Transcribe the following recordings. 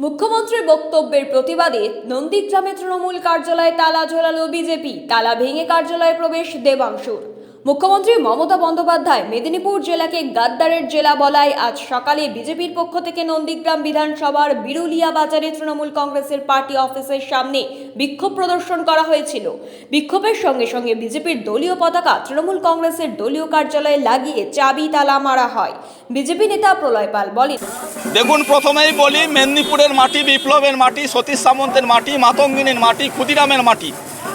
মুখ্যমন্ত্রীর বক্তব্যের প্রতিবাদে নন্দীগ্রামে তৃণমূল কার্যালয়ে তালা ঝোলালো বিজেপি। তালা ভেঙে কার্যালয়ে প্রবেশ দেবাংশুর। মুখ্যমন্ত্রী মমতা বন্দ্যোপাধ্যায় মেদিনীপুর জেলাকে গাদ্দারের জেলা বলায় আজ সকালে বিজেপির পক্ষ থেকে নন্দীগ্রাম বিধানসভার বিরুলিয়া বাজারে তৃণমূল কংগ্রেসের পার্টি অফিসের সামনে বিক্ষোভ প্রদর্শন করা হয়েছিল। বিক্ষোভের সঙ্গে সঙ্গে বিজেপির দলীয় পতাকা তৃণমূল কংগ্রেসের দলীয় কার্যালয়ে লাগিয়ে চাবি তালা মারা হয়। বিজেপি নেতা প্রলয় পাল বলেন, দেখুন, প্রথমেই বলি, মেদিনীপুরের মাটি বিপ্লবের মাটি, সতীশ সামন্তের মাটি, মাতঙ্গিনীর মাটি, ক্ষুদিরামের মাটি।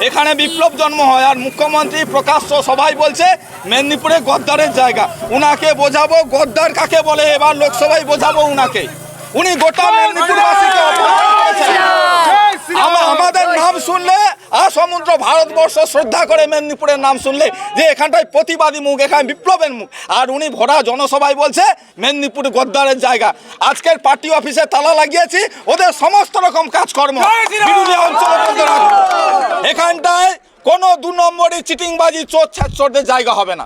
এখানে বিপ্লব জন্ম হয়। আর মুখ্যমন্ত্রী প্রকাশ্য সবাই বলছে মেদিনীপুরে গদ্দারের জায়গা। উনাকে বোঝাবো গদ্দার কাকে বলে, এবার লোকসভায় বোঝাবো উনাকে। উনি গোটা মেদিনীপুরবাসীকে অপমান করেছেন। আমাদের নাম শুনলে সমুদ্র ভারতবর্ষ শ্রদ্ধা করে, মেদিনীপুরের নাম শুনলে যে এখানটায় প্রতিবাদী মুখ, এখানে বিপ্লবের মুখ। আর উনি ভরা জনসভায় বলছে মেদিনীপুর গদ্দারের জায়গা। আজকের পার্টি অফিসে তালা লাগিয়েছি, ওদের সমস্ত রকম কাজকর্ম বিরুলিয়া অঞ্চলে বন্ধ রাখবো। এখানটায় কোনো দু নম্বরই চিটিংবাজি, চোর ছ্যাচোরদের জায়গা হবে না।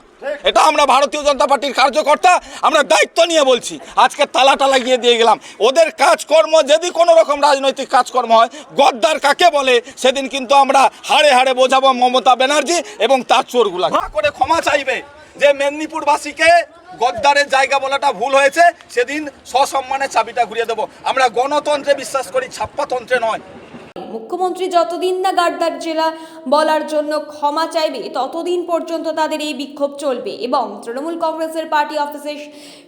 এটা আমরা ভারতীয় জনতা পার্টির কার্যকর্তা, আমরা দায়িত্ব নিয়ে বলছি। আজকে তালাটা লাগিয়ে দিয়ে গেলাম। ওদের কাজকর্ম যদি কোনো রকম রাজনৈতিক কাজকর্ম হয়, গদ্দার কাকে বলে সেদিন কিন্তু আমরা হাড়ে হাড়ে বোঝাবো মমতা ব্যানার্জি এবং তার চোরগুলা করে ক্ষমা চাইবে যে মেদিনীপুরবাসীকে গদ্দারের জায়গা বলাটা ভুল হয়েছে। সেদিন সসম্মানে চাবিটা ঘুরিয়ে দেবো। আমরা গণতন্ত্রে বিশ্বাস করি, ছাপ্পাতন্ত্রে নয়। মুখ্যমন্ত্রী যতদিন না গাদ্দার জেলা বলার জন্য ক্ষমা চাইবে ততদিন পর্যন্ত তাদের এই বিক্ষোভ চলবে এবং তৃণমূল কংগ্রেসের পার্টি অফিসের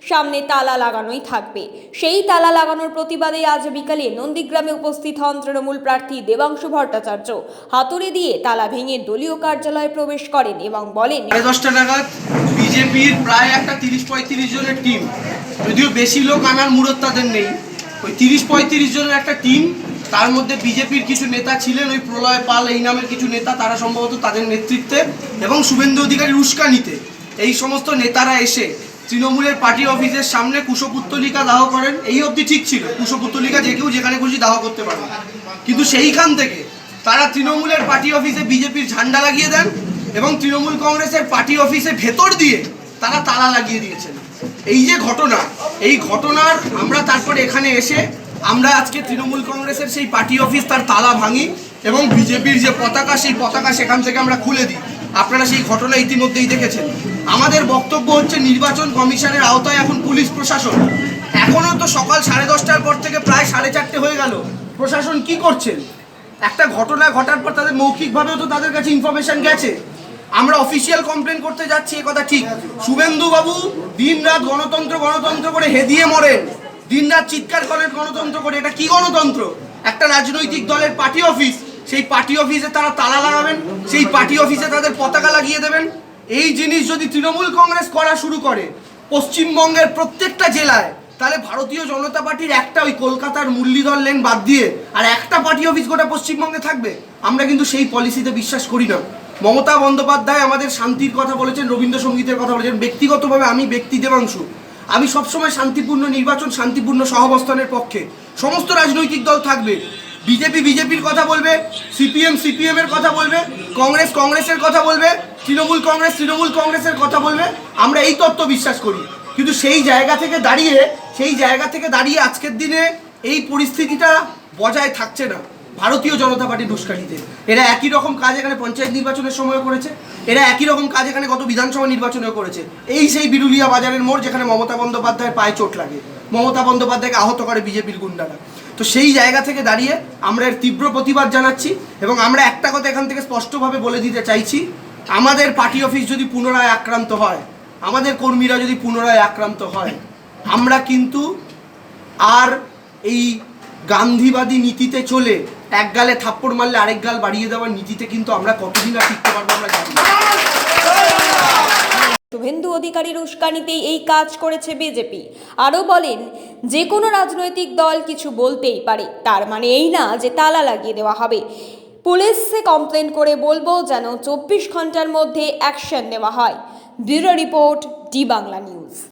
সামনে তালা লাগানোই থাকবে। সেই তালা লাগানোর প্রতিবাদে আজ বিকালে নন্দীগ্রামে উপস্থিত হন তৃণমূল প্রার্থী দেবাংশু ভট্টাচার্য। হাতুড়ি দিয়ে তালা ভেঙে দলীয় কার্যালয়ে প্রবেশ করেন এবং বলেন, 10টা নাগাদ বিজেপির প্রায় একটা 30-35 জনের টিম, যদিও বেশি লোক আনার মুরত তাদের নেই, ওই 30-35 জনের একটা টিম, তার মধ্যে বিজেপির কিছু নেতা ছিলেন, ওই প্রলয় পাল এই নামের কিছু নেতা, তারা সম্ভবত তাদের নেতৃত্বে এবং শুভেন্দু অধিকারীর উস্কানিতে এই সমস্ত নেতারা এসে তৃণমূলের পার্টি অফিসের সামনে কুশপুত্তলিকা দাহ করেন। এই অবধি ঠিক ছিল, কুশপুত্তলিকা যে কেউ যেখানে খুশি দাহ করতে পারবে, কিন্তু সেইখান থেকে তারা তৃণমূলের পার্টি অফিসে বিজেপির ঝান্ডা লাগিয়ে দেন এবং তৃণমূল কংগ্রেসের পার্টি অফিসে ভেতর দিয়ে তারা তালা লাগিয়ে দিয়েছেন। এই যে ঘটনা, এই ঘটনার আমরা তারপরে এখানে এসে আমরা আজকে তৃণমূল কংগ্রেসের সেই পার্টি অফিস তার তালা ভাঙি এবং বিজেপির যে পতাকা, সেই পতাকা সেখান থেকে আমরা খুলে দিই। আপনারা সেই ঘটনা ইতিমধ্যেই দেখেছেন। আমাদের বক্তব্য হচ্ছে, নির্বাচন কমিশনের আওতায় এখন পুলিশ প্রশাসন। এখনও তো সকাল 10:30টার পর থেকে প্রায় 4:30 হয়ে গেল। প্রশাসন কি করছেন? একটা ঘটনা ঘটার পর তাদের মৌখিকভাবেও তো তাদের কাছে ইনফরমেশন গেছে। আমরা অফিসিয়াল কমপ্লেন করতে যাচ্ছি, এ কথা ঠিক। শুভেন্দু বাবু দিন রাত গণতন্ত্র গণতন্ত্র করে হেদিয়ে মরেন, দিন রাত চিৎকার করেন গণতন্ত্র করে। এটা কি গণতন্ত্র? একটা রাজনৈতিক দলের পার্টি অফিস, সেই পার্টি অফিসে তারা তালা লাগাবেন, সেই পার্টি অফিসে তাদের পতাকা লাগিয়ে দেবেন। এই জিনিস যদি তৃণমূল কংগ্রেস করা শুরু করে পশ্চিমবঙ্গের প্রত্যেকটা জেলায়, তাহলে ভারতীয় জনতা পার্টির একটা ওই কলকাতার মুরলীধর লেন বাদ দিয়ে আর একটা পার্টি অফিস গোটা পশ্চিমবঙ্গে থাকবে। আমরা কিন্তু সেই পলিসিতে বিশ্বাস করি না। মমতা বন্দ্যোপাধ্যায় আমাদের শান্তির কথা বলেছেন, রবীন্দ্রসঙ্গীতের কথা বলেছেন। ব্যক্তিগতভাবে আমি দেবাংশু, আমি সবসময় শান্তিপূর্ণ নির্বাচন, শান্তিপূর্ণ সহাবস্থানের পক্ষে। সমস্ত রাজনৈতিক দল থাকবে, বিজেপি বিজেপির কথা বলবে, সিপিএম সিপিএমের কথা বলবে, কংগ্রেস কংগ্রেসের কথা বলবে, তৃণমূল কংগ্রেসের কথা বলবে। আমরা এই তত্ত্ব বিশ্বাস করি। কিন্তু সেই জায়গা থেকে দাঁড়িয়ে আজকের দিনে এই পরিস্থিতিটা বজায় থাকছে না ভারতীয় জনতা পার্টির উস্কানিতে। এরা একই রকম কাজ এখানে পঞ্চায়েত নির্বাচনের সময় করেছে, এরা একই রকম কাজ এখানে গত বিধানসভা নির্বাচনেও করেছে। এই সেই বিরুলিয়া বাজারের মোড়, যেখানে মমতা বন্দ্যোপাধ্যায়ের পায়ে চোট লাগে, মমতা বন্দ্যোপাধ্যায়কে আহত করে বিজেপির গুন্ডারা। তো সেই জায়গা থেকে দাঁড়িয়ে আমরা এর তীব্র প্রতিবাদ জানাচ্ছি এবং আমরা একটা কথা এখান থেকে স্পষ্টভাবে বলে দিতে চাইছি, আমাদের পার্টি অফিস যদি পুনরায় আক্রান্ত হয়, আমাদের কর্মীরা যদি পুনরায় আক্রান্ত হয়, আমরা কিন্তু আর এই গান্ধীবাদী নীতিতে চলে এক গালে থাপ্পড় মারলে আরেক গাল বাড়িয়ে দেওয়ার নীতিতে কিন্তু আমরা কতদিন আর টিকতে পারবো আমরা জানি না। শুভেন্দু অধিকারীর উস্কানিতেই এই কাজ করেছে বিজেপি। আরও বলেন, যে কোনো রাজনৈতিক দল কিছু বলতেই পারে, তার মানে এই না যে তালা লাগিয়ে দেওয়া হবে। পুলিশে কমপ্লেন করে বলবো যেন 24 ঘন্টার মধ্যে অ্যাকশন নেওয়া হয়। Bureau report, D Bangla news.